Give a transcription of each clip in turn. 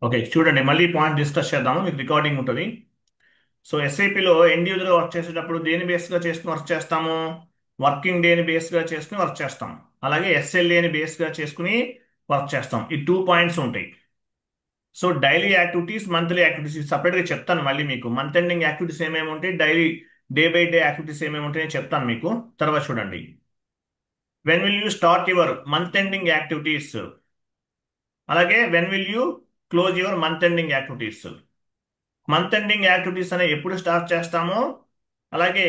Okay, చూడండి, మళ్ళీ point discuss చేద్దాము, మీకు రికార్డింగ్ ఉంటుంది. సో ఎస్ఐపిలో ఎండ్ యూజర్ వర్క్ చేసేటప్పుడు దేని బేస్గా చేసుకుని వర్క్ చేస్తాము? వర్కింగ్ డేని బేస్గా చేసుకుని వర్క్ చేస్తాం. అలాగే ఎస్ఎల్ఏని బేస్గా చేసుకుని వర్క్ చేస్తాం. ఈ 2 పాయింట్స్ ఉంటాయి. So daily activities, monthly activities సపరేట్గా చెప్తాను. మళ్ళీ మీకు మంత్ ఎండింగ్ యాక్టివిటీస్ ఏమేమి ఉంటాయి, daily day by day activities ఏమేమి ఉంటాయని చెప్తాను మీకు. తర్వాత చూడండి, when will you start your month ending activities, అలాగే when will you close your month ending activities. Month ending activities అనేవి ఎప్పుడు స్టార్ట్ చేస్తామో, అలాగే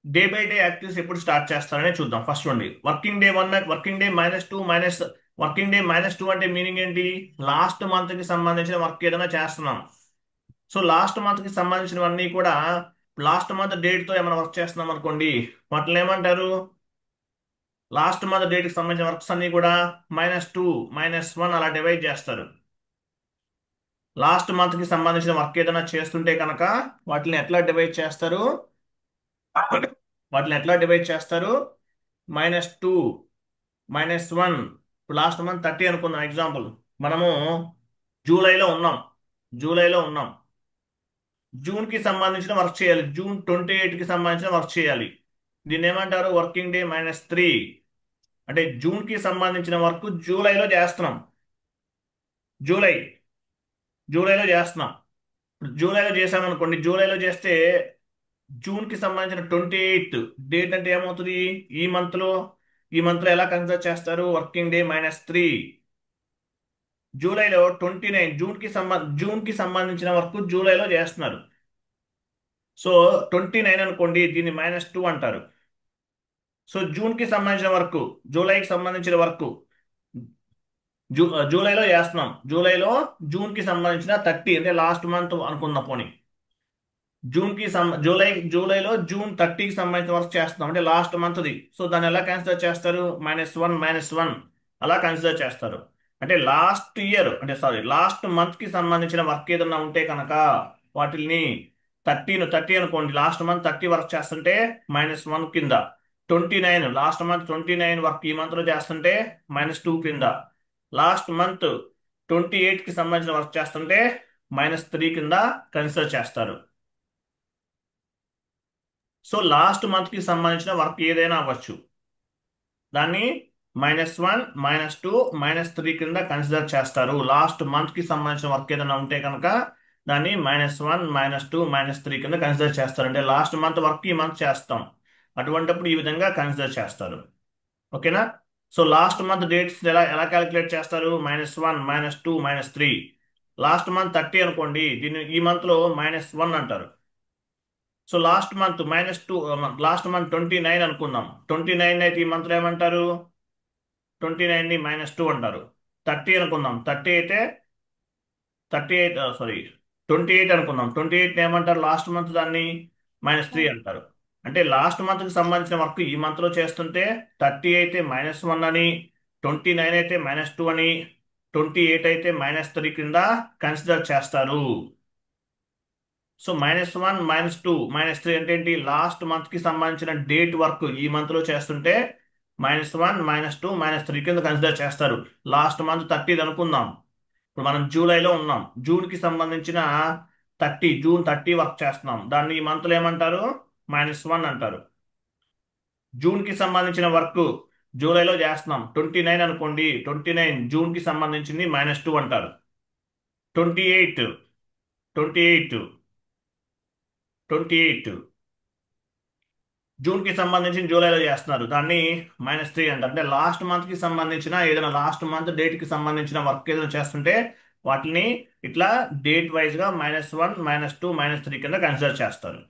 డే బై డే యాక్టివిటీస్ ఎప్పుడు స్టార్ట్ చేస్తారనే చూద్దాం. ఫస్ట్ చూడండి, working day 1, working day minus two అంటే మీనింగ్ ఏంటి? లాస్ట్ మంత్ కి సంబంధించిన వర్క్ ఏదైనా చేస్తున్నాం. సో లాస్ట్ మంత్ కి సంబంధించినవన్నీ కూడా లాస్ట్ మంత్ డేట్ తో ఏమైనా వర్క్ చేస్తున్నాం అనుకోండి, వాటిని ఏమంటారు? లాస్ట్ మంత్ డేట్ కి సంబంధించిన వర్క్స్ అన్ని కూడా -2, -1 అలా డివైడ్ చేస్తారు. లాస్ట్ మంత్ కి సంబంధించిన వర్క్ ఏదైనా చేస్తుంటే కనుక వాటిని ఎట్లా డివైడ్ చేస్తారు? వాటిని ఎట్లా డివైడ్ చేస్తారు? -2, -1. ఇప్పుడు లాస్ట్ మంత్ 30 అనుకుందాం ఎగ్జాంపుల్. మనము జూలైలో ఉన్నాం. జూలైలో ఉన్నాం. జూన్ కి సంబంధించిన వర్క్ చేయాలి. జూన్ 28 కి సంబంధించిన వర్క్ చేయాలి. దీన్ని ఏమంటారు? Working day -3. అంటే జూన్ కి సంబంధించిన వర్క్ జూలైలో చేస్తున్నాం. జూలై జూలైలో చేస్తున్నాం. ఇప్పుడు జూలైలో చేసామనుకోండి, జూలైలో చేస్తే జూన్ కి సంబంధించిన 28 డేట్ అంటే ఏమవుతుంది? ఈ మంత్ లో ఈ మంత్ లో ఎలా కన్సిడర్ చేస్తారు? Working day -3. జూలైలో 29, జూన్ కి సంబంధించిన వర్క్ జూలైలో చేస్తున్నారు. సో 29 అనుకోండి, దీన్ని -2 అంటారు. సో జూన్ కి సంబంధించిన వర్క్, జూలైకి సంబంధించిన వర్క్ జూలైలో చేస్తున్నాం. జూన్ కి సంబంధించిన 30 అంటే లాస్ట్ మంత్ అనుకుందాం పోనీ. జూలైలో జూన్ 30కి సంబంధించిన వర్క్ చేస్తున్నాం అంటే లాస్ట్ మంత్ది. సో దాన్ని ఎలా కన్సిడర్ చేస్తారు? -1 అలా కన్సిడర్ చేస్తారు. అంటే లాస్ట్ ఇయర్ అంటే సారీ లాస్ట్ మంత్ కి సంబంధించిన వర్క్ ఏదన్నా ఉంటే కనుక వాటిని 30 అనుకోండి, లాస్ట్ మంత్ 30 వర్క్ చేస్తుంటే -1 కింద. 29 లాస్ట్ మంత్ 29 వర్క్ ఈ మంత్ లో చేస్తుంటే -2 కింద. లాస్ట్ మంత్ 28 కి సంబంధించిన వర్క్ చేస్తుంటే -3 కింద కన్సిడర్ చేస్తారు. సో లాస్ట్ మంత్ కి సంబంధించిన వర్క్ ఏదైనా అవ్వచ్చు, దాన్ని -1, -2, -3 కింద కన్సిడర్ చేస్తారు. లాస్ట్ మంత్ కి సంబంధించిన వర్క్ ఏదైనా ఉంటే కనుక దాన్ని -1, -2, -3 కింద కన్సిడర్ చేస్తారు. అంటే లాస్ట్ మంత్ వర్క్ ఈ మంత్ చేస్తాం, అటువంటిప్పుడు ఈ విధంగా కన్సిడర్ చేస్తారు. ఓకేనా? సో లాస్ట్ మంత్ డేట్స్ ఎలా ఎలా క్యాలిక్యులేట్ చేస్తారు? -1, -2, -3. లాస్ట్ మంత్ 30 అనుకోండి, దీన్ని ఈ మంత్ లో -1 అంటారు. సో లాస్ట్ మంత్ 29 అనుకుందాం. 29 అయితే ఈ మంత్లో ఏమంటారు? 29 ని -2 అంటారు. 30 అనుకుందాం, 38 సారీ 28 అనుకుందాం, 28 ఏమంటారు? లాస్ట్ మంత్ దాన్ని -3 అంటారు. అంటే లాస్ట్ మంత్ కి సంబంధించిన వర్క్ ఈ మంత్ లో చేస్తుంటే 30 అయితే -1 అని, 29 అయితే -2 అని, 28 అయితే -3 కింద కన్సిడర్ చేస్తారు. సో -1, -2, -3 అంటే ఏంటి? లాస్ట్ మంత్ కి సంబంధించిన డేట్ వర్క్ ఈ మంత్ లో చేస్తుంటే -1, -2, -3 కింద కన్సిడర్ చేస్తారు. లాస్ట్ మంత్ 30 అనుకుందాం. ఇప్పుడు మనం జూలైలో ఉన్నాం. జూన్ కి సంబంధించిన జూన్ 30 వర్క్ చేస్తున్నాం. దాన్ని ఈ మంత్ లో ఏమంటారు? -1 అంటారు. జూన్ కి సంబంధించిన వర్క్ జూలైలో చేస్తున్నాం. 29 అనుకోండి, 29 జూన్ కి సంబంధించింది -2 అంటారు. 28 28 28 జూన్ కి సంబంధించి జూలైలో చేస్తున్నారు, దాన్ని -3 అంటారు. అంటే లాస్ట్ మంత్ కి సంబంధించిన ఏదైనా లాస్ట్ మంత్ డేట్ కి సంబంధించిన వర్క్ ఏదైనా చేస్తుంటే వాటిని ఇట్లా డేట్ వైజ్ గా -1, -2, -3 కింద కన్సిడర్ చేస్తారు.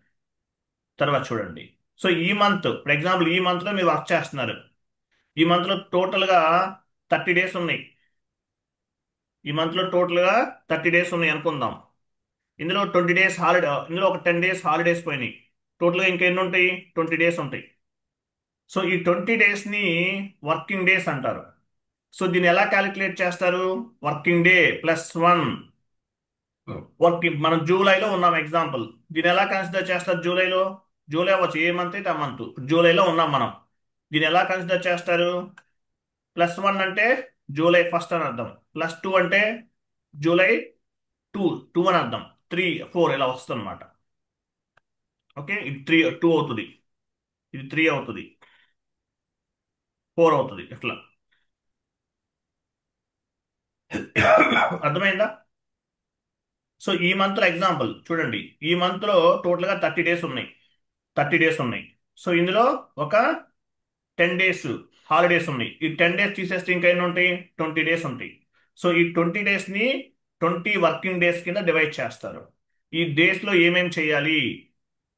తర్వాత చూడండి, సో ఈ మంత్ ఫర్ ఎగ్జాంపుల్ ఈ మంత్ లో మీరు వర్క్ చేస్తున్నారు. ఈ మంత్ లో టోటల్ గా 30 డేస్ ఉన్నాయి. ఈ మంత్ లో టోటల్ గా 30 డేస్ ఉన్నాయి అనుకుందాం. ఇందులో 20 డేస్ హాలిడే, ఇందులో ఒక 10 డేస్ హాలిడేస్ పోయినాయి. టోటల్ గా ఇంకా ఎన్ని ఉంటాయి? 20 డేస్ ఉంటాయి. సో ఈ 20 డేస్ ని వర్కింగ్ డేస్ అంటారు. సో దీన్ని ఎలా క్యాలిక్యులేట్ చేస్తారు? Working day +1. మనం జూలైలో ఉన్నాం ఎగ్జాంపుల్. దీన్ని ఎలా కన్సిడర్ చేస్తారు? జూలై అవ్వచ్చు, ఏ మంత్ అయితే ఆ మంత్. జూలైలో ఉన్నాం మనం. దీన్ని ఎలా కన్సిడర్ చేస్తారు? +1 అంటే జూలై 1 అని అర్థం. +2 అంటే జూలై టూ టూ అని అర్థం. 3, 4 ఇలా వస్తుంది అనమాట. ఓకే, ఇది 2 అవుతుంది, ఇది 3 అవుతుంది, 4 అవుతుంది, ఇట్లా. అర్థమైందా? సో ఈ మంత్ లో ఎగ్జాంపుల్ చూడండి, ఈ మంత్ లో టోటల్ గా 30 డేస్ ఉన్నాయి. 30 డేస్ ఉన్నాయి. సో ఇందులో ఒక 10 డేస్ హాలిడేస్ ఉన్నాయి. ఈ 10 డేస్ తీసేస్తే ఇంకా ఎన్ని ఉంటాయి? 20 డేస్ ఉంటాయి. సో ఈ 20 డేస్ ని 20 వర్కింగ్ డేస్ కింద డివైడ్ చేస్తారు. ఈ డేస్ లో ఏమేం చేయాలి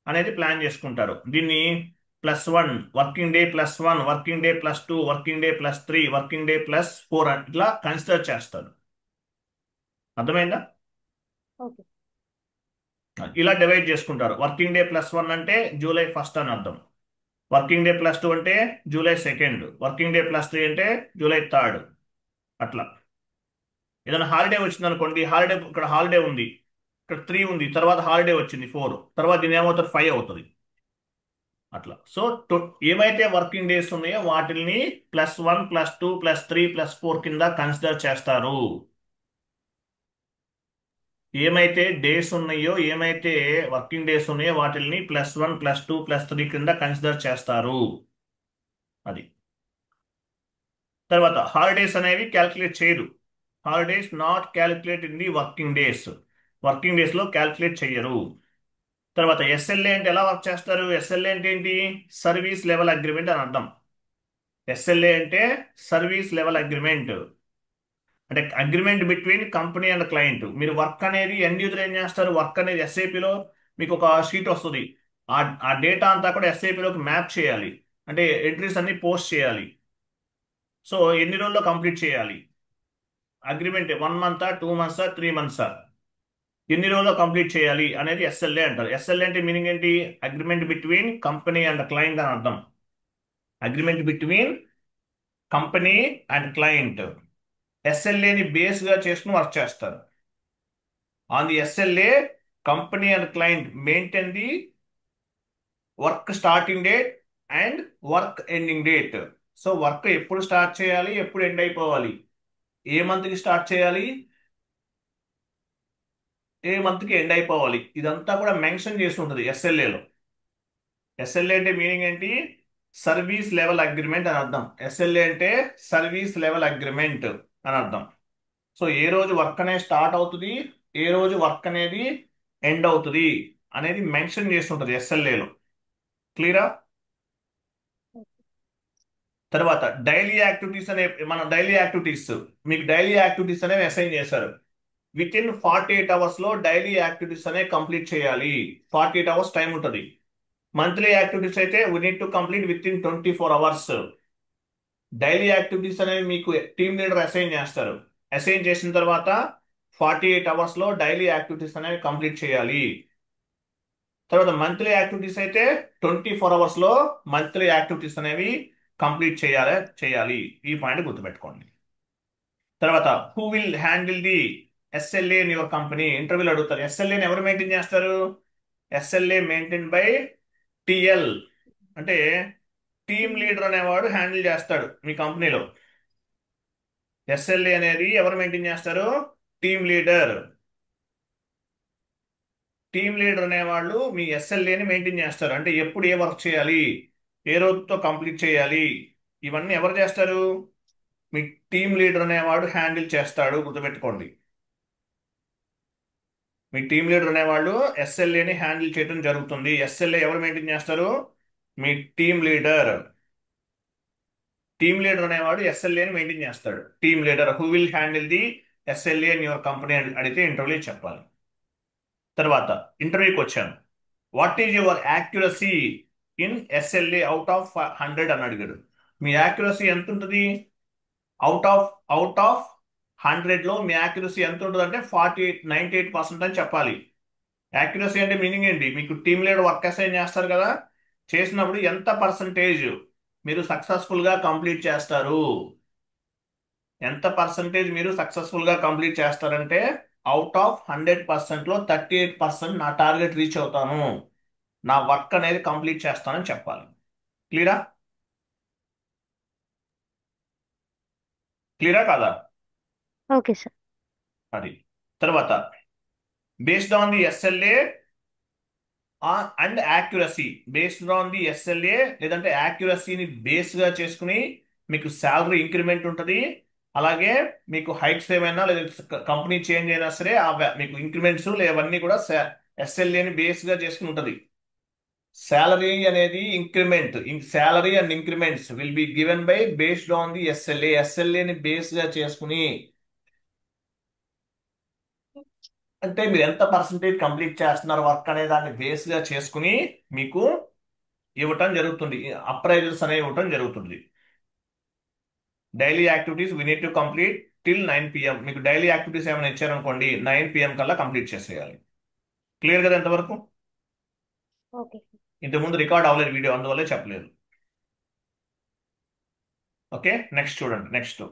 అనేది ప్లాన్ చేసుకుంటారు. దీన్ని +1 working day, +1 working day, +2 working day, +3 working day, +4 ఇట్లా కన్సిడర్ చేస్తారు. అర్థమైందా? ఓకే. ఇలా డివైడ్ చేసుకుంటారు. వర్కింగ్ డే +1 అంటే జూలై 1 అని అర్థం. వర్కింగ్ డే +2 అంటే జూలై 2. వర్కింగ్ డే +3 అంటే జూలై 3. అట్లా. ఏదైనా హాలిడే వచ్చింది అనుకోండి, హాలిడే ఇక్కడ హాలిడే ఉంది, ఇక్కడ 3 ఉంది, తర్వాత హాలిడే వచ్చింది 4, తర్వాత దీని ఏమవుతుంది? 5 అవుతుంది. అట్లా. సో ఏమైతే వర్కింగ్ డేస్ ఉన్నాయో వాటిని +1 +2 +3 +4 కింద కన్సిడర్ చేస్తారు. ఏమైతే డేస్ ఉన్నాయో, ఏమైతే వర్కింగ్ డేస్ ఉన్నాయో వాటిని +1 +2 +3 కింద కన్సిడర్ చేస్తారు. అది. తర్వాత హాలిడేస్ అనేవి క్యాల్కులేట్ చేయరు. Holidays not calculate in the working days. Working days లో క్యాల్కులేట్ చెయ్యరు. తర్వాత ఎస్ఎల్ఏ అంటే ఎలా వర్క్ చేస్తారు? ఎస్ఎల్ఏ అంటే ఏంటి? సర్వీస్ లెవెల్ అగ్రిమెంట్ అని అర్థం. ఎస్ఎల్ఏ అంటే సర్వీస్ లెవెల్ అగ్రిమెంట్, అంటే agreement between company and client. మీరు వర్క్ అనేది ఎండ్ యూజర్ ఏం చేస్తారు? వర్క్ అనేది ఎస్ఏపిలో మీకు ఒక షీట్ వస్తుంది. ఆ ఆ డేటా అంతా కూడా ఎస్ఏపిలోకి మ్యాప్ చేయాలి. అంటే ఎంట్రీస్ అన్ని పోస్ట్ చేయాలి. సో ఎన్ని రోజుల్లో కంప్లీట్ చేయాలి? అగ్రిమెంట్ 1 మంత్, 2 మంత్స్, 3 మంత్స్, ఎన్ని రోజుల్లో కంప్లీట్ చేయాలి అనేది ఎస్ఎల్ఏ అంటారు. ఎస్ఎల్ఏ అంటే మీనింగ్ ఏంటి? Agreement between company and client అని అర్థం. Agreement between company and client. ఎస్ఎల్ఏని బేస్ గా చేసుకుని వర్క్ చేస్తారు. On the SLA, company and client maintain the work starting date and work ending date. So work ఎప్పుడు start చేయాలి, ఎప్పుడు ఎండ్ అయిపోవాలి, ఏ మంత్ కి స్టార్ట్ చేయాలి, ఏ మంత్ కి ఎండ్ అయిపోవాలి, ఇదంతా కూడా మెన్షన్ చేసి ఉంటుంది ఎస్ఎల్ఏలో. ఎస్ఎల్ఏ అంటే మీనింగ్ ఏంటి? సర్వీస్ లెవెల్ అగ్రిమెంట్ అని అర్థం. ఎస్ఎల్ఏ అంటే సర్వీస్ లెవెల్ అగ్రిమెంట్ అని అర్థం. సో ఏ రోజు వర్క్ అనేది స్టార్ట్ అవుతుంది, ఏ రోజు వర్క్ అనేది ఎండ్ అవుతుంది అనేది మెన్షన్ చేసి ఉంటుంది ఎస్ఎల్ఏలో. క్లియరా? తర్వాత డైలీ యాక్టివిటీస్ అనే, మన డైలీ యాక్టివిటీస్, మీకు డైలీ యాక్టివిటీస్ అనేవి అసైన్ చేశారు. విత్ ఇన్ 48 అవర్స్ లో డైలీ యాక్టివిటీస్ అనేవి కంప్లీట్ చేయాలి. 48 అవర్స్ టైం ఉంటుంది. మంత్లీ యాక్టివిటీస్ అయితే we need to complete with in 24 hours. Daily activities అనేవి మీకు టీమ్ లీడర్ అసైన్ చేస్తారు. అసైన్ చేసిన తర్వాత 48 అవర్స్ లో డైలీ యాక్టివిటీస్ అనేవి కంప్లీట్ చేయాలి. తర్వాత మంత్లీ యాక్టివిటీస్ అయితే 24 అవర్స్ లో మంత్లీ యాక్టివిటీస్ అనేవి కంప్లీట్ చేయాలి. ఈ పాయింట్ గుర్తుపెట్టుకోండి. తర్వాత who will handle the SLA in your company? ఇంటర్వ్యూలో అడుగుతారు. ఎస్ఎల్ఏని ఎవరు మెయింటైన్ చేస్తారు? ఎస్ఎల్ఏ మెయింటైన్ బై టిఎల్, అంటే టీమ్ లీడర్ అనేవాడు హ్యాండిల్ చేస్తాడు మీ కంపెనీలో. ఎస్ఎల్ఏ అనేది ఎవరు మెయింటైన్ చేస్తారు? Team leader. టీమ్ లీడర్ అనేవాళ్ళు మీ ఎస్ఎల్ఏని మెయింటైన్ చేస్తారు. అంటే ఎప్పుడు ఏ వర్క్ చేయాలి, ఏ రోజుతో కంప్లీట్ చేయాలి, ఇవన్నీ ఎవరు చేస్తారు? మీ టీమ్ లీడర్ అనేవాడు హ్యాండిల్ చేస్తాడు. గుర్తుపెట్టుకోండి. మీ టీమ్ లీడర్ అనేవాళ్ళు ఎస్ఎల్ఏని హ్యాండిల్ చేయడం జరుగుతుంది. ఎస్ఎల్ఏ ఎవరు మెయింటైన్ చేస్తారు? మీ టీమ్ లీడర్. టీమ్ లీడర్ అనేవాడు ఎస్ఎల్ఏని మెయింటైన్ చేస్తాడు. Team leader who will handle the SLA in your company అడిగితే ఇంటర్వ్యూ చెప్పాలి. తర్వాత ఇంటర్వ్యూకి వచ్చాను. What is your accuracy in SLA out of 100 అని అడిగాడు. మీ యాక్యురసీ ఎంత ఉంటుంది? అవుట్ ఆఫ్ అవుట్ ఆఫ్ 100 లో మీ యాక్యురసీ ఎంత ఉంటుంది అంటే 98 అని చెప్పాలి. యాక్యురసీ అంటే మీనింగ్ ఏంటి? మీకు టీమ్ లీడర్ వర్క్ అసైన్ చేస్తారు కదా, చేసినప్పుడు ఎంత పర్సంటేజ్ మీరు సక్సెస్ఫుల్ గా కంప్లీట్ చేస్తారు? ఎంత పర్సంటేజ్ మీరు సక్సెస్ఫుల్ గా కంప్లీట్ చేస్తారంటే అవుట్ ఆఫ్ 100% లో 38% నా టార్గెట్ రీచ్ అవుతాను, నా వర్క్ అనేది కంప్లీట్ చేస్తానని చెప్పాలి. క్లియరా? క్లియరా కాదా? Okay sir. అది. తర్వాత based on the SLA and accuracy, based on the SLA లేదంటే యాక్యురసీని బేస్ గా చేసుకుని మీకు శాలరీ ఇంక్రిమెంట్ ఉంటుంది. అలాగే మీకు హైక్స్ ఏమైనా లేదా కంపెనీ చేంజ్ అయినా సరే మీకు ఇంక్రిమెంట్స్ లేవన్నీ కూడా ఎస్ఎల్ఏని బేస్ గా చేసుకుని ఉంటుంది. శాలరీ అనేది increment, salary and increments will be given by based on the SLA, ఎస్ఎల్ఏని బేస్ గా చేసుకుని, అంటే మీరు ఎంత పర్సంటేజ్ కంప్లీట్ చేస్తున్నారు వర్క్ అనే దాన్ని బేస్ గా చేసుకుని మీకు ఇవ్వటం జరుగుతుంది, అప్రైజల్స్ అనేవి ఇవ్వటం జరుగుతుంది. Daily activities we need to complete till 9 PM. మీకు డైలీ యాక్టివిటీస్ ఏమైనా ఇచ్చారనుకోండి 9 PM కల్లా కంప్లీట్ చేసేయాలి. క్లియర్ కదా ఎంతవరకు? ఓకే. ఇంతకుముందు రికార్డ్ అవ్వలేదు వీడియో, అందువల్లే చెప్పలేదు. ఓకే, నెక్స్ట్ చూడండి. నెక్స్ట్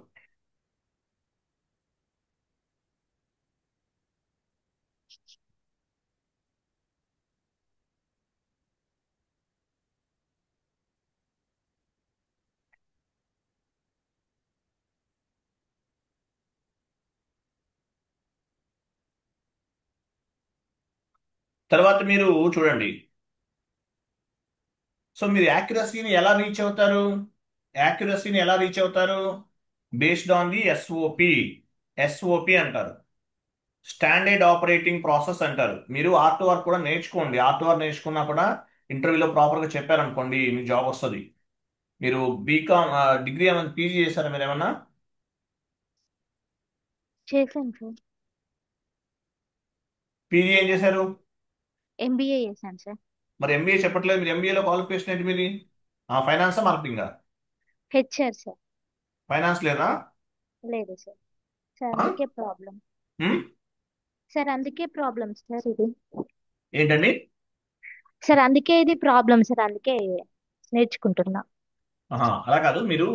తర్వాత మీరు చూడండి. సో మీరు యాక్యురసీని ఎలా రీచ్ అవుతారు? యాక్యురసీని ఎలా రీచ్ అవుతారు? Based on the SOP. SOP అంటారు, స్టాండర్డ్ ఆపరేటింగ్ ప్రాసెస్ అంటారు. మీరు ఆర్ కూడా నేర్చుకోండి. ఆర్ నేర్చుకున్నా కూడా ఇంటర్వ్యూలో ప్రాపర్గా చెప్పారనుకోండి మీకు జాబ్ వస్తుంది. మీరు బీకామ్ డిగ్రీ ఏమైనా పీజీ చేశారా మీరు ఏమన్నా? చేశాను సార్. పీజీ ఏం చేశారు? ఎంబీఏ చేశాను సార్. మరి ఎంబీఏ చెప్పట్లేదు, మీరు ఎంబీఏలో క్వాలిఫికేషన్ ఏంటి మీది? ఫైనాన్సా మార్కెటింగా? HR sir. ఫైనాన్స్ లేదా? లేదు సార్. సార్ ఆ? అందుకే ప్రాబ్లం. ఉమ్? సార్ అందుకే ప్రాబ్లం సార్ ఇది. ఏంటండి? సార్ అందుకే ఇది ప్రాబ్లం సార్, అందుకే నేర్చుకుంటున్నా. అలా కాదు, మీరు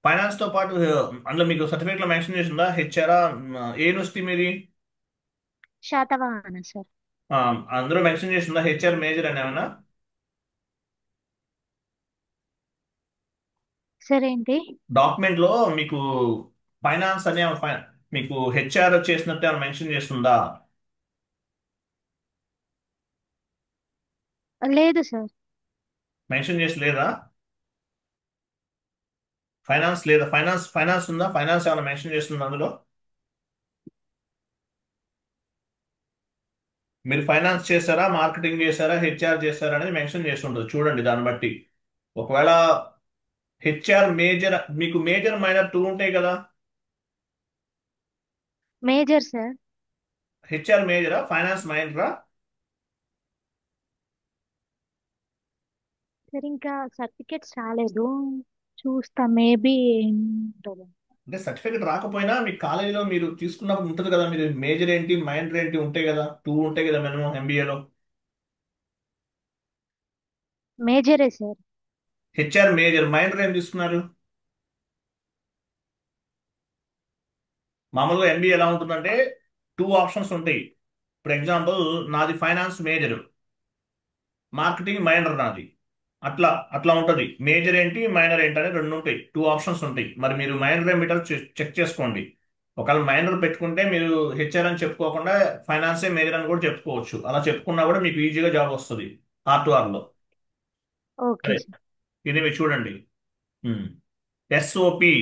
ఫైనాన్స్ తో పాటు అందులో మీకు సర్టిఫికేట్ లో మెన్షన్ చేసిందా హెచ్ఆర్? ఏ యూనివర్సిటీ మీది? శాతవాహన సార్. ఆ, అందులో మెన్షన్ చేసిందా హెచ్ఆర్ మేజర్ అని ఏమన్నా? సార్ ఏంటి? డాక్యుమెంట్ లో మీకు ఫైనాన్స్ అనే మీకు హెచ్ఆర్ చేసినట్టు ఏమైనా మెన్షన్ చేస్తుందా? లేదు సార్. మెన్షన్ చేసి లేదా? ఫైనాన్స్ లేదా? ఫైనాన్స్ ఉందా? ఫైనాన్స్ ఏమైనా మెన్షన్ చేస్తుందా అందులో? మీరు ఫైనాన్స్ చేశారా, మార్కెటింగ్ చేశారా, హెచ్ఆర్ చేశారా అనేది మెన్షన్ చేసి ఉంటుంది, చూడండి దాన్ని బట్టి. ఒకవేళ హెచ్ఆర్ మేజర్, మీకు మేజర్ మైనర్ టూ ఉంటాయి కదా. Major sir. హెచ్ఆర్ మేజరా, ఫైనాన్స్ మైనరా? సార్ ఇంకా సర్టిఫికేట్స్ రాలేదు, చూస్తా మేబీ ఉంటుంది. అంటే సర్టిఫికేట్ రాకపోయినా మీ కాలేజీలో మీరు తీసుకున్నప్పుడు ఉంటుంది కదా, మీరు మేజర్ ఏంటి మైనర్ ఏంటి ఉంటాయి కదా, టూ ఉంటాయి కదా మినిమం ఎంబీఏలో. మేజరే సార్. హెచ్ఆర్ మేజర్, మైనర్ ఏం తీసుకున్నారు? మామూలుగా ఎంబీఏ ఎలా ఉంటుందంటే టూ ఆప్షన్స్ ఉంటాయి. ఫర్ ఎగ్జాంపుల్ నాది ఫైనాన్స్ మేజర్, మార్కెటింగ్ మైనర్ నాది. అట్లా అట్లా ఉంటుంది. మేజర్ ఏంటి మైనర్ ఏంటి అని రెండు ఉంటాయి, టూ ఆప్షన్స్ ఉంటాయి. మరి మీరు మైనర్ ఏమిటో చెక్ చేసుకోండి. ఒకవేళ మైనర్ పెట్టుకుంటే మీరు హెచ్ఆర్ అని చెప్పుకోకుండా ఫైనాన్సే మేజర్ అని కూడా చెప్పుకోవచ్చు. అలా చెప్పుకున్నా కూడా మీకు ఈజీగా జాబ్ వస్తుంది R2Rలో. ఓకే సరే, సార్. ఇది మీరు చూడండి. ఎస్ఓపి.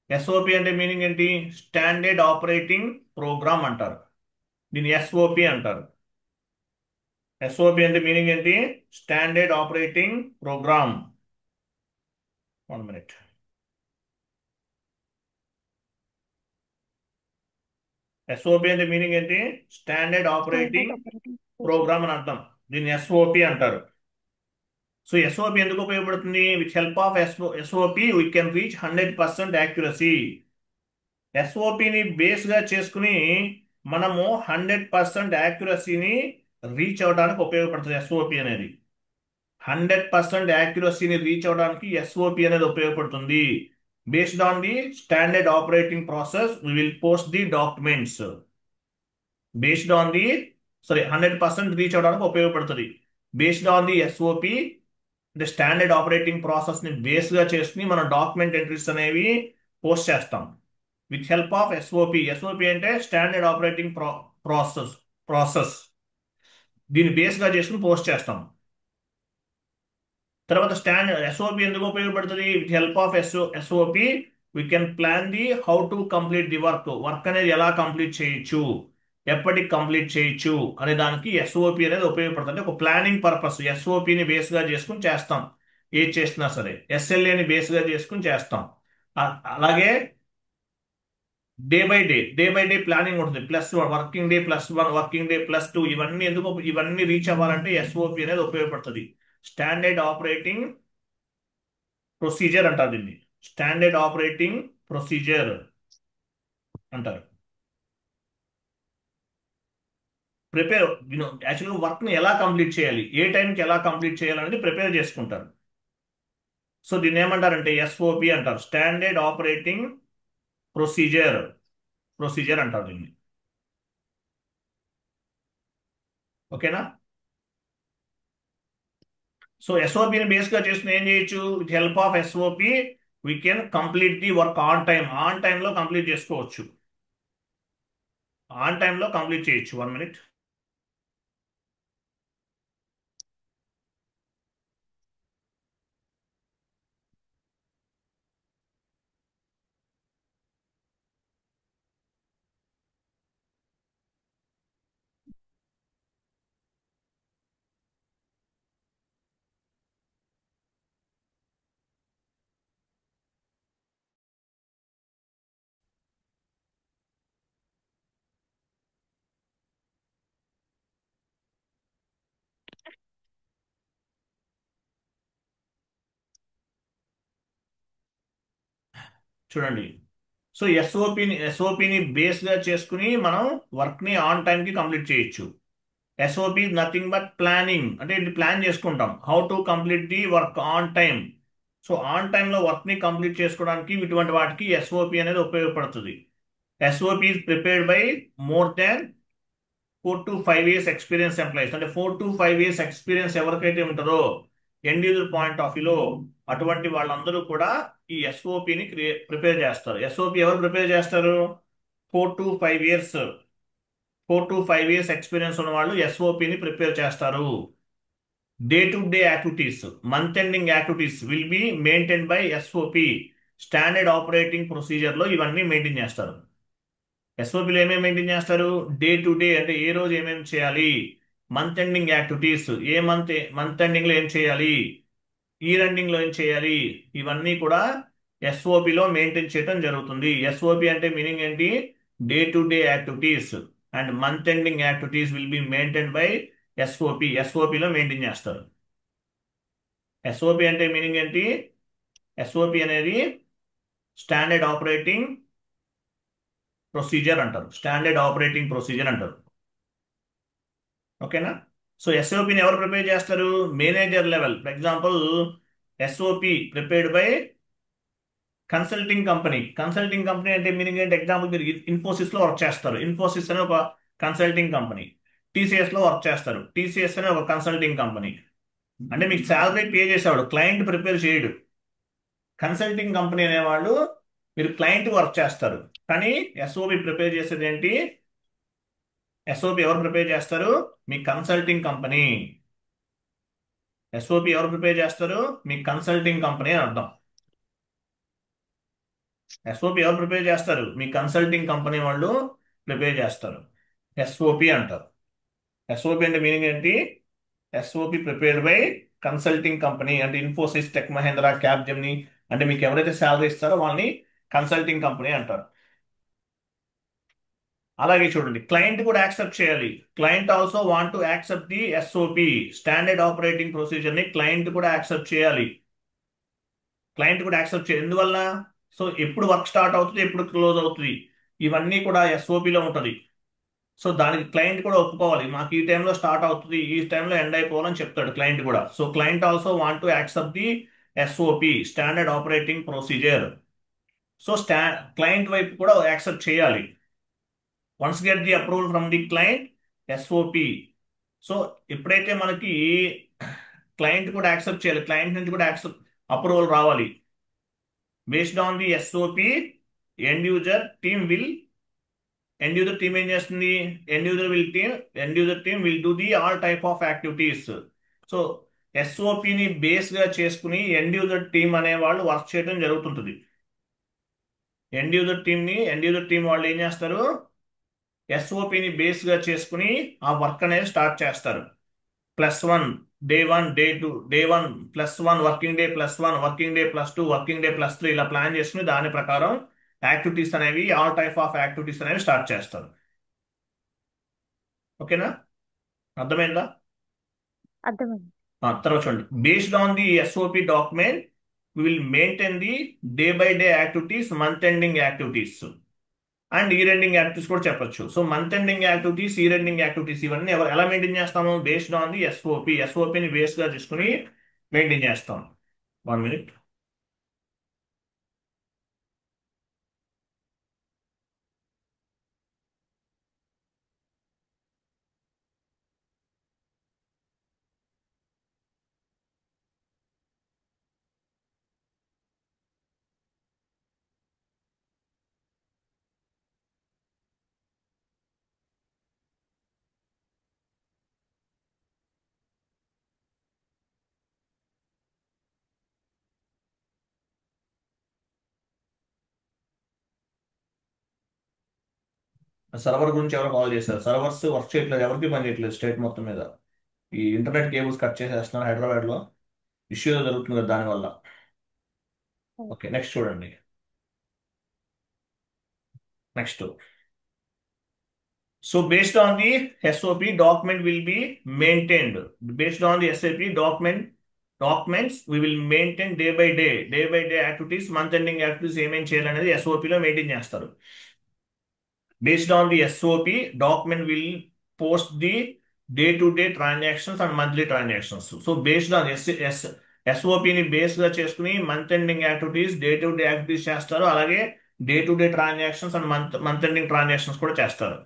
ఎస్ఓపి అంటే మీనింగ్ ఏంటి? స్టాండర్డ్ ఆపరేటింగ్ ప్రోగ్రామ్ అంటారు, దీన్ని ఎస్ఓపి అంటారు. ఎస్ఓపి అంటే మీనింగ్ ఏంటి? Standard operating program. 1 minute. SOP అంటే మీనింగ్ ఏంటి? Standard standard operating operating program procedure. అని అర్థం. దీన్ని ఎస్ఓపి అంటారు. సో ఎస్ఓపి ఎందుకు ఉపయోగపడుతుంది? With help of SOP we can reach 100% accuracy. ఎస్ఓపిని బేస్ గా చేసుకుని మనము 100% యాక్యురసీని రీచ్ అవడానికి ఉపయోగపడుతుంది ఎస్ఓపి అనేది. 100% యాక్యురసీని రీచ్ అవడానికి ఎస్ఓపి అనేది ఉపయోగపడుతుంది. Based on the standard operating process we will post the documents. Based on the, sorry, 100% reach అవడానికి ఉపయోగపడుతుంది. Based on the SOP, the standard operating process ని బేస్ గా చేసుకుని మనం డాక్యుమెంట్ ఎంట్రీస్ అనేవి పోస్ట్ చేస్తాం. With help of SOP. SOP అంటే standard operating process process దీన్ని బేస్ గా చేసుకుని పోస్ట్ చేస్తాం. తర్వాత స్టాండర్డ్ ఎస్ఓపి ఎందుకు ఉపయోగపడుతుంది? With help of SOP we can plan the how to complete the work. Work అనేది ఎలా కంప్లీట్ చేయొచ్చు, ఎప్పటికి కంప్లీట్ చేయొచ్చు అనే దానికి ఎస్ఓపి అనేది ఉపయోగపడుతుంది. అంటే ఒక ప్లానింగ్ పర్పస్ ఎస్ఓపిని బేస్ గా చేసుకుని చేస్తాం. ఏది చేసినా సరే ఎస్ఎల్ఏని బేస్ గా చేసుకుని చేస్తాం. అలాగే డే బై డే ప్లానింగ్ ఉంటుంది. +1 వర్కింగ్ డే, +1 వర్కింగ్ డే, +2 ఇవన్నీ ఎందుకు, ఇవన్నీ రీచ్ అవ్వాలంటే ఎస్ఓపి అనేది ఉపయోగపడుతుంది. స్టాండర్డ్ ఆపరేటింగ్ ప్రొసీజర్ అంటారు దీన్ని. స్టాండర్డ్ ఆపరేటింగ్ ప్రొసీజర్ అంటారు. ప్రిపేర్ యాక్చువల్గా వర్క్ ని ఎలా కంప్లీట్ చేయాలి, ఏ టైంకి ఎలా కంప్లీట్ చేయాలనేది ప్రిపేర్ చేసుకుంటారు. సో దీన్ని ఏమంటారంటే ఎస్ఓపి అంటారు. స్టాండర్డ్ ఆపరేటింగ్ ప్రొసీజర్ ప్రొసీజర్ అంటారు దీన్ని. ఓకేనా? సో ఎస్ఓపిని బేస్ గా చేసుకుని ఏం చేయొచ్చు? With help of SOP we can complete the work on time లో కంప్లీట్ చేసుకోవచ్చు. ఆన్ టైమ్ లో కంప్లీట్ చేయొచ్చు. 1 minute. చూడండి. సో ఎస్ఓపిని బేస్ గా చేసుకుని మనం వర్క్ ని ఆన్ టైం కి కంప్లీట్ చేయొచ్చు. SOP nothing but planning. అంటే ఇది ప్లాన్ చేసుకుంటాం how to complete the work on time. So on టైంలో వర్క్ ని కంప్లీట్ చేసుకోవడానికి ఇటువంటి వాటికి ఎస్ఓపి అనేది ఉపయోగపడుతుంది. SOP is prepared by more than 4 to 5 years experience employees. అంటే 4 to 5 years ఎక్స్పీరియన్స్ ఎవరికైతే ఉంటుందో ఎండ్ యూజర్ పాయింట్ ఆఫ్ వ్యూలో అటువంటి వాళ్ళందరూ కూడా ఈ ఎస్ఓపిని ప్రిపేర్ చేస్తారు. ఎస్ఓపి ఎవరు ప్రిపేర్ చేస్తారు? 4 to 5 years 4 to 5 years experience ఉన్న వాళ్ళు ఎస్ఓపిని ప్రిపేర్ చేస్తారు. Day to day activities, month ending activities will be maintain by SOP. Standard operating procedure లో ఇవన్నీ మెయింటైన్ చేస్తారు. ఎస్ఓపిలో ఏమేమి మెయింటైన్ చేస్తారు? డే టు డే అంటే ఏ రోజు ఏమేమి చేయాలి, మంత్ ఎండింగ్ యాక్టివిటీస్ ఏ మంత్ ఎండింగ్ లో ఏం చేయాలి, ఇయర్ ఎండింగ్ లో ఏం చేయాలి, ఇవన్నీ కూడా ఎస్ఓపిలో మెయింటైన్ చేయడం జరుగుతుంది. ఎస్ఓపి అంటే మీనింగ్ ఏంటి? Day to day activities and month ending activities will be maintain by SOP. ఎస్ఓపిలో మెయింటైన్ చేస్తారు. ఎస్ఓపి అంటే మీనింగ్ ఏంటి? ఎస్ఓపి అనేది స్టాండర్డ్ ఆపరేటింగ్ ప్రొసీజర్ అంటారు. స్టాండర్డ్ ఆపరేటింగ్ ప్రొసీజర్ అంటారు. ఓకేనా? సో ఎస్ఓపిని ఎవరు ప్రిపేర్ చేస్తారు? Manager level. For example SOP prepared by consulting company. Consulting company అంటే మీనింగ్ ఏంటి? ఎగ్జాంపుల్ మీరు ఇన్ఫోసిస్ లో వర్క్ చేస్తారు. ఇన్ఫోసిస్ అనే ఒక కన్సల్టింగ్ కంపెనీ. టీసీఎస్ లో వర్క్ చేస్తారు. టీసీఎస్ అనే ఒక కన్సల్టింగ్ కంపెనీ. అంటే మీకు శాలరీ పే చేసేవాడు, క్లయింట్ ప్రిపేర్ చేయడు. కన్సల్టింగ్ కంపెనీ అనేవాళ్ళు మీరు క్లయింట్ వర్క్ చేస్తారు. కానీ ఎస్ఓపి ప్రిపేర్ చేసేది ఏంటి? ఎస్ఓపి ఎవరు ప్రిపేర్ చేస్తారు? మీ కన్సల్టింగ్ కంపెనీ. ఎస్ఓపి ఎవరు ప్రిపేర్ చేస్తారు? మీ కన్సల్టింగ్ కంపెనీ అని అర్థం. ఎస్ఓపి ఎవరు ప్రిపేర్ చేస్తారు? మీ కన్సల్టింగ్ కంపెనీ వాళ్ళు ప్రిపేర్ చేస్తారు. ఎస్ఓపి అంటారు. ఎస్ఓపి అంటే మీనింగ్ ఏంటి? SOP prepared by consulting company. అంటే ఇన్ఫోసిస్, టెక్ మహేంద్ర, క్యాప్జెమిని, అంటే మీకు ఎవరైతే శాలరీ ఇస్తారో వాళ్ళని కన్సల్టింగ్ కంపెనీ అంటారు. అలాగే చూడండి, క్లయింట్ కూడా యాక్సెప్ట్ చేయాలి. Client also want to accept the SOP standard operating procedure ని క్లయింట్ కూడా యాక్సెప్ట్ చేయాలి. క్లయింట్ కూడా యాక్సెప్ట్ చేయాలి. ఎందువల్ల? సో ఎప్పుడు వర్క్ స్టార్ట్ అవుతుంది, ఎప్పుడు క్లోజ్ అవుతుంది, ఇవన్నీ కూడా ఎస్ఓపిలో ఉంటుంది. సో దానికి క్లయింట్ కూడా ఒప్పుకోవాలి. మాకు ఈ టైంలో స్టార్ట్ అవుతుంది, ఈ టైంలో ఎండ్ అయిపోవాలని చెప్తాడు క్లయింట్ కూడా. So client also want to accept the SOP standard operating procedure. So client వైపు కూడా యాక్సెప్ట్ చేయాలి. Once get the approval from the client SOP. So ఎప్పుడైతే మనకి క్లయింట్ కూడా యాక్సెప్ట్ చేయాలి, క్లయింట్ నుంచి కూడా యాక్సెప్ట్ అప్రూవల్ రావాలి. Based on the SOP end user team ఏం చేస్తుంది? End user team will do the all type of activities. So ఎస్ఓపిని బేస్ గా చేసుకుని ఎండ్ యూజర్ టీమ్ అనే వాళ్ళు వర్క్ చేయడం జరుగుతుంటుంది. ఎండ్ యూజర్ టీమ్ వాళ్ళు ఏం చేస్తారు? ఎస్ఓపిని బేస్ గా చేసుకుని ఆ వర్క్ అనేది స్టార్ట్ చేస్తారు. +1 day 1 day 1 +1 working day +2 working day +3 ఇలా ప్లాన్ చేసుకుని దాని ప్రకారం యాక్టివిటీస్ అనేవి ఆల్ టైప్ ఆఫ్ యాక్టివిటీస్ అనేవి స్టార్ట్ చేస్తారు. ఓకేనా? అర్థమైందా? అర్థమైంది. తర్వాత చూడండి, based on the SOP document will maintain the day by day activities, month ending activities and year ending activities కూడా చెప్పొచ్చు. So month ending activities, year ending activities ఇవన్నీ ఎలా మెయింటైన్ చేస్తాము? బేస్డ్ ఆన్ ది ఎస్ఓపిని బేస్ గా తీసుకుని maintain చేస్తాం. 1 minute. Server గురించి ఎవరు కాల్ చేశారు? సర్వర్స్ వర్క్ చేయట్లేదు, ఎవరికి పని చేయట్లేదు స్టేట్ మొత్తం మీద. ఈ ఇంటర్నెట్ కేబుల్స్ కట్ చేసేస్తున్నారు హైదరాబాద్ లో. ఇష్యూ జరుగుతుంది కదా దానివల్ల. ఓకే, నెక్స్ట్ చూడండి. Next, so based on the SOP document will be maintained. Based on the SOP documents we will maintain day by day activities, month ending activities ఏమేం చేయాలనేది SOP లో maintain చేస్తారు. Based on the SOP document will post the day to day transactions and monthly transactions. So based on SOP ని base గా చేసుకుని month ending activities, day to day activities చేస్తారు. అలాగే day to day transactions and month ending transactions కూడా చేస్తారు.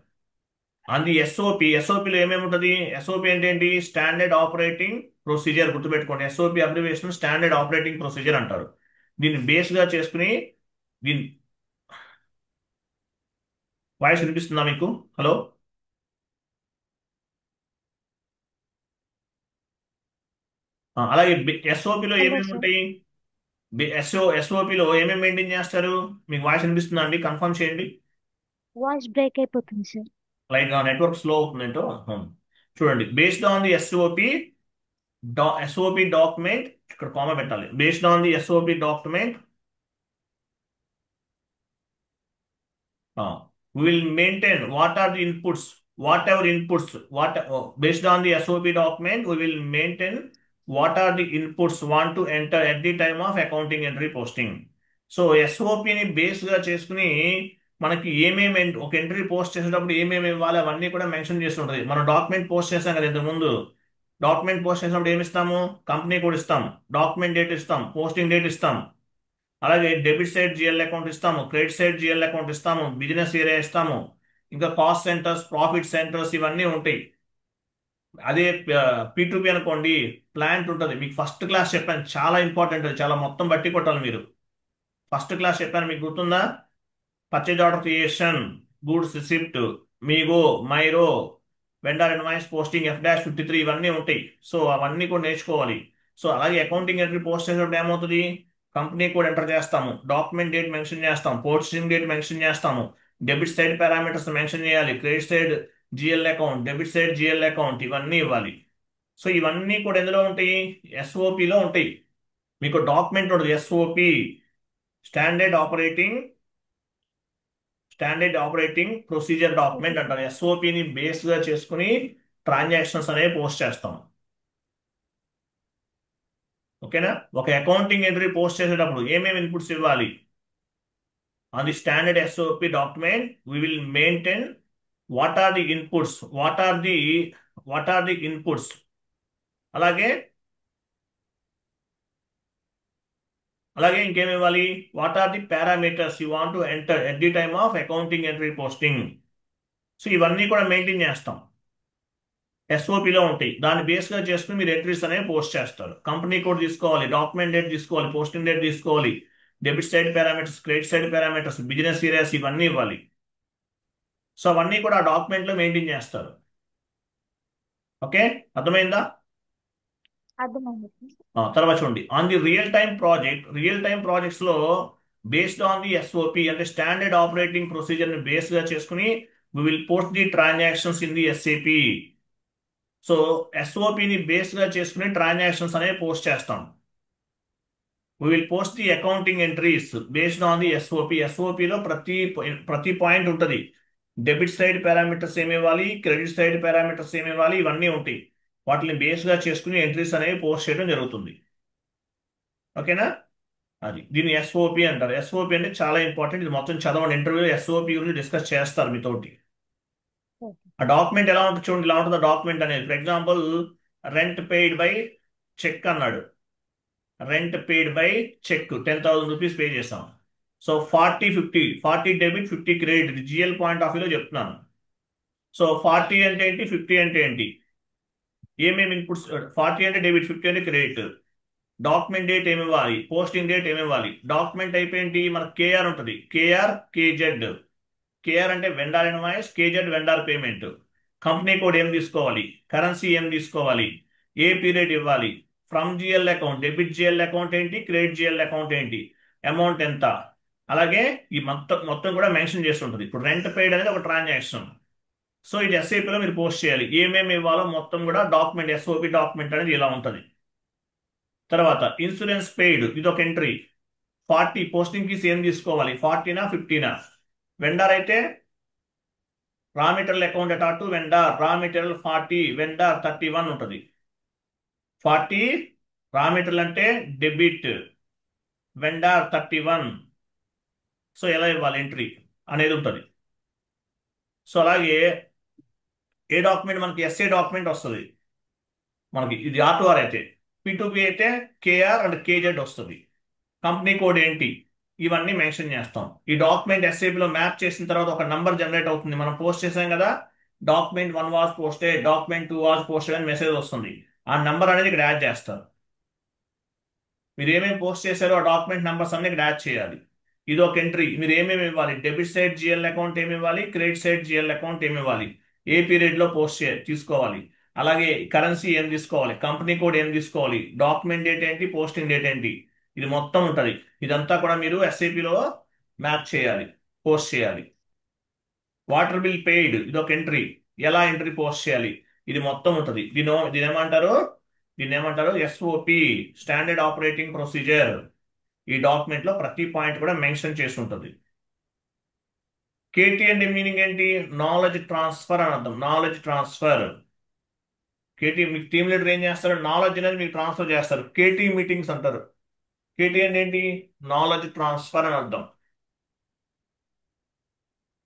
And ఎస్ఓపిలో ఏమేమి ఉంటుంది? ఎస్ఓపి అంటే ఏంటి? Standard operating procedure. గుర్తుపెట్టుకోండి, SOP abbreviation standard operating procedure అంటారు. దీన్ని బేస్ గా చేసుకుని దీని వాయిస్ వినిపిస్తుందా మీకు? హలో. అలాగే ఎస్ఓపిలో హలో ఏమేమి సార్. ఉంటాయి? ఎస్ఓపిలో ఏమేమి మెయింటైన్ చేస్తారు? మీకు వాయిస్ వినిపిస్తుందా అండి? కన్ఫర్మ్ చేయండి. వాయిస్ బ్రేక్ అయిపోతుంది సార్. లైక్ నెట్వర్క్ స్లో అవుతుందేంటో. చూడండి, based on the SOP document, ఇక్కడ కామా పెట్టాలి. Based on the SOP document we will maintain whatever inputs, based on the SOP document we will maintain what are the inputs want to enter at the time of accounting entry posting. So ఎస్ఓపిని base గా చేసుకుని మనకి ఏమేమి ఒక entry post చేసేటప్పుడు ఏమేమి ఇవ్వాలి అవన్నీ కూడా మెన్షన్ చేసి ఉంటుంది. మనం డాక్యుమెంట్ పోస్ట్ చేస్తాం కదా ఇంతకు ముందు. డాక్యుమెంట్ పోస్ట్ చేసినప్పుడు ఏమి ఇస్తాము? కంపెనీ కోడ్ ఇస్తాం, డాక్యుమెంట్ డేట్ ఇస్తాం, పోస్టింగ్ డేట్ ఇస్తాం. అలాగే డెబిట్ సైడ్ జిఎల్ అకౌంట్ ఇస్తాము, క్రెడిట్ సైడ్ జిఎల్ అకౌంట్ ఇస్తాము, బిజినెస్ ఏరియా ఇస్తాము, ఇంకా కాస్ట్ సెంటర్స్, ప్రాఫిట్ సెంటర్స్ ఇవన్నీ ఉంటాయి. అదే P2P అనుకోండి, ప్లాంట్ ఉంటుంది. మీకు ఫస్ట్ క్లాస్ చెప్పాను, చాలా ఇంపార్టెంట్, చాలా మొత్తం బట్టి కొట్టాలి మీరు. ఫస్ట్ క్లాస్ చెప్పాను, మీకు గుర్తుందా? Purchase order creation, goods receipt, MIGO, MIRO, vendor invoice posting, F-53 ఇవన్నీ ఉంటాయి. సో అవన్నీ కూడా నేర్చుకోవాలి. సో అలాగే అకౌంటింగ్ ఎంట్రీ పోస్ట్ చేసేటప్పుడు ఏమవుతుంది? కంపెనీ కోడ్ ఎంటర్ చేస్తాము, డాక్యుమెంట్ డేట్ మెన్షన్ చేస్తాం, పోస్టింగ్ డేట్ మెన్షన్ చేస్తాము, డెబిట్ సైడ్ పారామీటర్స్ మెన్షన్ చేయాలి, credit side GL account, debit side GL account ఇవన్నీ ఇవ్వాలి. సో ఇవన్నీ కూడా ఎందులో ఉంటాయి? ఎస్ఓపిలో ఉంటాయి. మీకు డాక్యుమెంట్ ఉంటుంది, SOP standard operating procedure document అంటారు. ఎస్ఓపిని బేస్ గా చేసుకుని ట్రాన్సాక్షన్స్ అనేవి పోస్ట్ చేస్తాం. ఓకేనా? ఒక అకౌంటింగ్ ఎంట్రీ పోస్ట్ చేసేటప్పుడు ఏమేమి ఇన్పుట్స్ ఇవ్వాలి? On the standard SOP document we will maintain what are the inputs, what are the inputs. అలాగే ఇంకేమి ఇవ్వాలి? What are the parameters you want to enter at the time of accounting entry posting. So ఇవన్నీ కూడా maintain చేస్తాం, ఎస్ఓపిలో ఉంటాయి. దాన్ని base గా చేసుకుని మీరు ఎంట్రీస్ అనేవి పోస్ట్ చేస్తారు. కంపెనీ కోడ్ తీసుకోవాలి, డాక్యుమెంట్ డేట్ తీసుకోవాలి, పోస్టింగ్ డేట్ తీసుకోవాలి, debit side parameters, credit side parameters, business areas ఇవన్నీ ఇవ్వాలి. సో అవన్నీ కూడా ఆ డాక్యుమెంట్లో మెయింటైన్ చేస్తారు. ఓకే, అర్థమైందా? అర్థమైంది సార్. తర్వాత చూడండి, on the real time projects లో బేస్డ్ ఆన్ ది ఎస్ఓపి అంటే స్టాండర్డ్ ఆపరేటింగ్ ప్రొసీజర్ ని బేస్ గా చేసుకుని we will post the transactions in the SAP. So ఎస్ఓపిని బేస్ గా చేసుకుని ట్రాన్సాక్షన్స్ అనేవి పోస్ట్ చేస్తాం. We will post the accounting entries based on the SOP. ఎస్ఓపిలో ప్రతి పాయింట్ ఉంటుంది. డెబిట్ సైడ్ పారామీటర్స్ ఏమి ఇవ్వాలి, క్రెడిట్ సైడ్ పారామీటర్స్ ఏమి ఇవ్వాలి, ఇవన్నీ ఉంటాయి. వాటిని బేస్ గా చేసుకుని ఎంట్రీస్ అనేవి పోస్ట్ చేయడం జరుగుతుంది. ఓకేనా? అది దీన్ని ఎస్ఓపి అంటారు. ఎస్ఓపి అంటే చాలా ఇంపార్టెంట్. ఇది మొత్తం చదవండి, ఇంటర్వ్యూలో ఎస్ఓపి గురించి డిస్కస్ చేస్తారు మీతోటి. ఓకే. ఆ డాక్యుమెంట్ ఎలా ఉంటుంది చూడండి, ఇలా ఉంటుంది డాక్యుమెంట్ అనేది. For example, rent paid by cheque అన్నాడు. Rent paid by cheque 10,000 rupees pay చేసాం. So 40 debit 50 credit. ఇది జిఎల్ పాయింట్ ఆఫ్ వ్యూలో చెప్తున్నాను. సో 40 అంటే ఏంటి, 50 అంటే ఏంటి, ఏమేమి ఇన్పుట్స్. 40 అంటే డెబిట్, 50 అంటే క్రెడిట్. డాక్యుమెంట్ డేట్ ఏమి ఇవ్వాలి, పోస్టింగ్ డేట్ ఏమి ఇవ్వాలి. డాక్యుమెంట్ అయిపోయింది, మనకు కేఆర్ ఉంటుంది. KR, KZ. కేఆర్ అంటే vendor invoice, KZ vendor payment. Company code ఏం తీసుకోవాలి, కరెన్సీ ఏం తీసుకోవాలి, ఏ పీరియడ్ ఇవ్వాలి, from GL account, debit GL account ఏంటి, క్రెడిట్ జిఎల్ అకౌంట్ ఏంటి, అమౌంట్ ఎంత. అలాగే ఈ మొత్తం మొత్తం కూడా మెన్షన్ చేసి ఉంటుంది. ఇప్పుడు రెంట్ పెయిడ్ అనేది ఒక ట్రాన్సాక్షన్. సో ఇది ఎస్ఐపిలో మీరు పోస్ట్ చేయాలి. ఏమేమి ఇవ్వాలో మొత్తం కూడా డాక్యుమెంట్, ఎస్ఓపి డాక్యుమెంట్ అనేది ఇలా ఉంటుంది. తర్వాత ఇన్సూరెన్స్ పెయిడ్, ఇది ఒక ఎంట్రీ. 40 పోస్టింగ్ ఫీస్ ఏం తీసుకోవాలి, 40నా 50నా. వెండర్ అయితే రా మెటీరియల్ అకౌంట్ అటాట్ to vendor, raw material 40, vendor 31 ఉంటుంది. 40 రా మెటీరియల్ అంటే డెబిట్, వెండర్ 31. సో ఎలా ఇవ్వాలి ఎంట్రీ అనేది ఉంటుంది. సో అలాగే ఏ డాక్యుమెంట్ మనకి ఎస్ఏ డాక్యుమెంట్ వస్తుంది మనకి, ఇది R2R అయితే. P2P అయితే కేఆర్ అండ్ కేజెడ్ వస్తుంది. కంపెనీ కోడ్ ఏంటి, ఇవన్నీ మెన్షన్ చేస్తాం. ఈ డాక్యుమెంట్ ఎస్ఏపిలో మ్యాప్ చేసిన తర్వాత ఒక నంబర్ జనరేట్ అవుతుంది. మనం పోస్ట్ చేసాం కదా, document 1 was posted, document 2 was posted అని మెసేజ్ వస్తుంది. ఆ నంబర్ అనేది ఇక్కడ యాడ్ చేస్తారు. మీరు ఏమేమి పోస్ట్ చేశారో ఆ డాక్యుమెంట్ నంబర్స్ అన్ని ఇక్కడ యాడ్ చేయాలి. ఇది ఒక ఎంట్రీ. మీరు ఏమేమి ఇవ్వాలి, డెబిట్ సైడ్ జిఎల్ అకౌంట్ ఏమి ఇవ్వాలి, క్రెడిట్ సైడ్ జిఎల్ అకౌంట్ ఏమి ఇవ్వాలి, ఏ పీరియడ్ లో పోస్ట్ తీసుకోవాలి. అలాగే కరెన్సీ ఏం తీసుకోవాలి, కంపెనీ కోడ్ ఏం తీసుకోవాలి, డాక్యుమెంట్ డేట్ ఏంటి, పోస్టింగ్ డేట్ ఏంటి, ఇది మొత్తం ఉంటుంది. ఇదంతా కూడా మీరు ఎస్ఏపిలో మ్యాప్ చేయాలి, పోస్ట్ చేయాలి. వాటర్ బిల్ పెయిడ్, ఇది ఒక ఎంట్రీ. ఎలా ఎంట్రీ పోస్ట్ చేయాలి, ఇది మొత్తం ఉంటుంది. దీని ఏమంటారు, దీన్ని ఏమంటారు, ఎస్ఓపి, స్టాండర్డ్ ఆపరేటింగ్ ప్రొసీజర్. ఈ డాక్యుమెంట్ లో ప్రతి పాయింట్ కూడా మెన్షన్ చేసి ఉంటుంది. కేటీ అంటే మీనింగ్ ఏంటి, నాలెడ్జ్ ట్రాన్స్ఫర్ అని అర్థం. Knowledge transfer. కేటీ మీకు టీమ్ లీడర్ ఏం చేస్తారు, నాలెడ్జ్ అనేది మీకు ట్రాన్స్ఫర్ చేస్తారు. కేటీ మీటింగ్స్ అంటారు. కేటీ అంటే ఏంటి, నాలెడ్జ్ ట్రాన్స్ఫర్ అని అర్థం.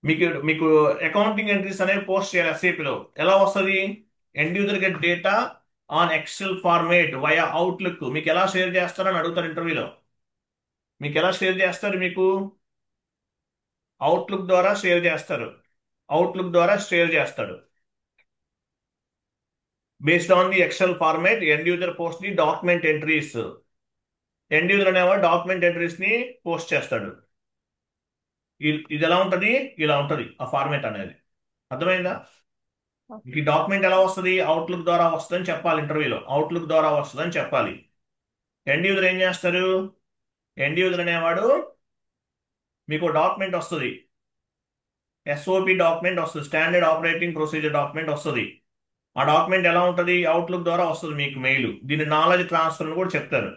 మీకు మీకు అకౌంటింగ్ ఎంట్రీస్ అనేవి పోస్ట్ చేయాలి ఎస్ఏపిలో. ఎలా వస్తుంది, end user get data on Excel format via Outlook. మీకు ఎలా షేర్ చేస్తారని అడుగుతారు ఇంటర్వ్యూలో. మీకు ఎలా షేర్ చేస్తారు, మీకు అవుట్లుక్ ద్వారా షేర్ చేస్తారు. అవుట్లుక్ ద్వారా షేర్ చేస్తాడు. Based on the Excel format end user post the document entries. End user అనేవాడు డాక్యుమెంట్ ఎంట్రీస్ ని పోస్ట్ చేస్తాడు. ఇది ఎలా ఉంటది, ఇలా ఉంటది ఆ ఫార్మేట్ అనేది. అర్థమైందా? ఓకే. ఈ డాక్యుమెంట్ ఎలా వస్తుంది, అవుట్లుక్ ద్వారా వస్తుందని చెప్పాలి ఇంటర్వ్యూలో. అవుట్లుక్ ద్వారా వస్తుందని చెప్పాలి. ఎండ్ యూజర్ ఏం చేస్తారు, ఎండ్ యూజర్ అనేవాడు మీకు డాక్యుమెంట్ వస్తుంది, ఎస్ఓపి డాక్యుమెంట్ వస్తుంది, స్టాండర్డ్ ఆపరేటింగ్ ప్రొసీజర్ డాక్యుమెంట్ వస్తుంది. ఆ డాక్యుమెంట్ ఎలా ఉంటుంది, అవుట్లుక్ ద్వారా వస్తుంది మీకు మెయిల్. దీన్ని నాలెడ్జ్ ట్రాన్స్ఫర్ అని కూడా చెప్తారు.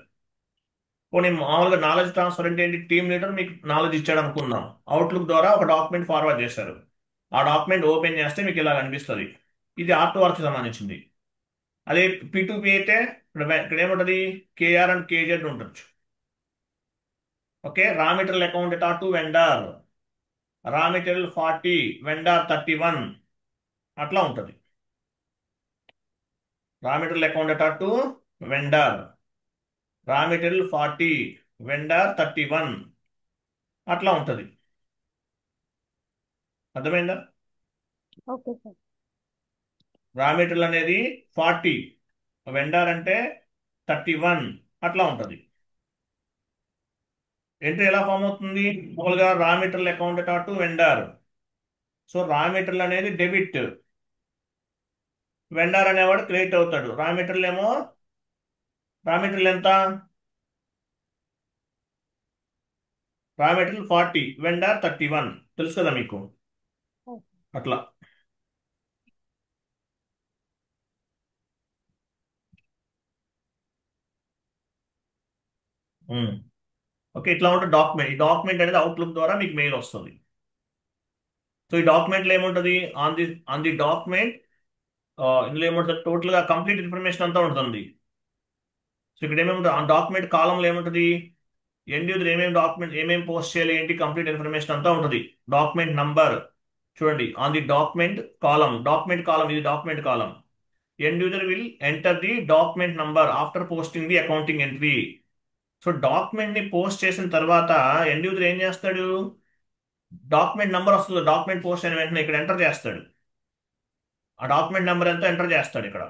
పోనీ మామూలుగా నాలెడ్జ్ ట్రాన్స్ఫర్ అంటే ఏంటి, టీమ్ లీడర్ మీకు నాలెడ్జ్ ఇచ్చాడు అనుకుందాం. అవుట్లుక్ ద్వారా ఒక డాక్యుమెంట్ ఫార్వర్డ్ చేశారు. ఆ డాక్యుమెంట్ ఓపెన్ చేస్తే మీకు ఇలా కనిపిస్తుంది. ఇది R2Rకి సంబంధించింది. అదే P2P అయితే ఇక్కడ ఏముంటది, కేఆర్ అండ్ కేజెడ్ ఉండొచ్చు. ఓకే, రా మెటీరియల్ అకౌంట్ అటాట్ to vendor, raw material 40, vendor 31. అట్లా ఉంటుంది. రా మెటీరియల్ అకౌంట్ అటాట్ to vendor, raw material 40, vendor 31. అట్లా ఉంటుంది. అర్థమైందా? Okay sir. రా మెటీరియల్ అనేది 40, వెండర్ అంటే 31. అట్లా ఉంటుంది. ఎంట్రీ ఎలా ఫామ్ అవుతుంది? మామూలుగా రా material account to vendor. So raw material అనేది డెబిట్, వెండర్ అనేవాడు క్రెడిట్ అవుతాడు. రా మెటీరియల్ ఏమో, రా మెటీరియల్ ఎంత? రా మెటీరియల్ 40, వెండర్ 31. తెలుసు కదా మీకు? అట్లా. ఉమ్. ఓకే, ఇట్లా ఉంటుంది డాక్యుమెంట్. ఈ డాక్యుమెంట్ అనేది అవుట్లుక్ ద్వారా మీకు మెయిల్ వస్తుంది. సో ఈ డాక్యుమెంట్లో ఏముంటుంది? ఆన్ ది డాక్యుమెంట్, ఇందులో ఏముంటుంది? టోటల్ గా కంప్లీట్ ఇన్ఫర్మేషన్ అంతా ఉంటుంది. సో ఇక్కడ ఏమేమి ఆ డాక్యుమెంట్ కాలంలో ఏముంటుంది? ఎండ్ యూజర్ ఏమేమి డాక్యుమెంట్, ఏమేమి పోస్ట్ చేయాలి, ఏంటి, కంప్లీట్ ఇన్ఫర్మేషన్ అంతా ఉంటుంది. డాక్యుమెంట్ నంబర్ చూడండి, ఆన్ ది డాక్యుమెంట్ కాలం ఇది document column. End user will enter the document number after posting the accounting entry. So document ని పోస్ట్ చేసిన తర్వాత ఎండ్ యూజర్ ఏం చేస్తాడు? డాక్యుమెంట్ నంబర్ వస్తుంది, డాక్యుమెంట్ పోస్ట్ అయిన వెంటనే ఇక్కడ ఎంటర్ చేస్తాడు. ఆ డాక్యుమెంట్ నెంబర్ ఎంత ఎంటర్ చేస్తాడు ఇక్కడ.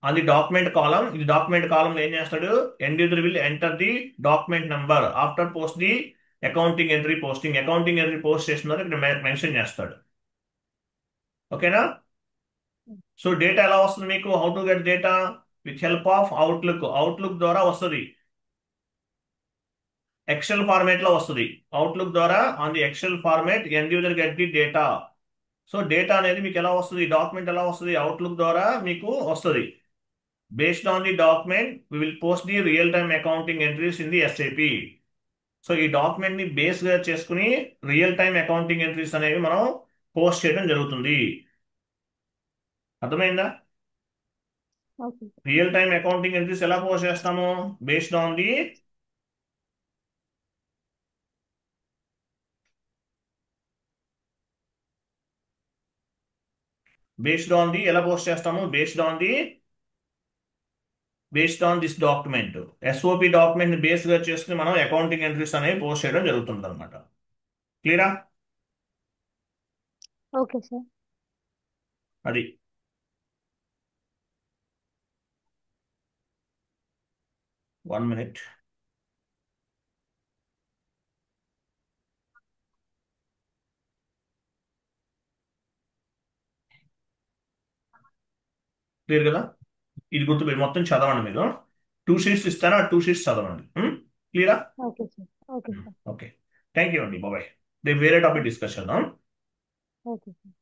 అది డాక్యుమెంట్ కాలం. ఇది డాక్యుమెంట్ కాలం ఏం చేస్తాడు? End user will enter the document number after post the accounting entry posting. Accounting entry post చేస్తున్నారు ఇక్కడ మెన్షన్ చేస్తాడు. ఓకేనా? సో డేటా ఎలా వస్తుంది మీకు? How to get data? With help of Outlook. Outlook ద్వారా వస్తుంది. ఎక్సెల్ ఫార్మేట్ లో వస్తుంది. అవుట్లుక్ ద్వారా on the Excel format end user get the data. So data అనేది మీకు ఎలా వస్తుంది? డాక్యుమెంట్ ఎలా వస్తుంది? అవుట్లుక్ ద్వారా మీకు వస్తుంది. Based on the document we will post the real time accounting entries in the SAP. So ఈ డాక్యుమెంట్ ని బేస్ గా చేసుకుని రియల్ టైమ్ అకౌంటింగ్ ఎంట్రీస్ అనేవి మనం పోస్ట్ చేయడం జరుగుతుంది. అర్థమైందా? Okay. Real time accounting entries ఎలా పోస్ట్ చేస్తాము? బేస్డ్ ఆన్ ది ఎలా పోస్ట్ చేస్తాము? Based on this document. SOP document ని బేస్ గా చేసుకుని మనం అకౌంటింగ్ ఎంట్రీస్ అనేవి పోస్ట్ చేయడం జరుగుతుంది అనమాట. క్లియరా? Okay sir. అది 1 minute. క్లియర్ కదా? ఇది గుర్తుపెట్టి మొత్తం చదవండి మీరు. 2 షీట్స్ ఇస్తాను, ఆ 2 షీట్స్ చదవండి. క్లియరా? Okay sir. Okay sir. Okay. Thank you అండి, బాబాయ్. రేపు వేరే టాపిక్ డిస్కస్ చేద్దాం. Okay sir.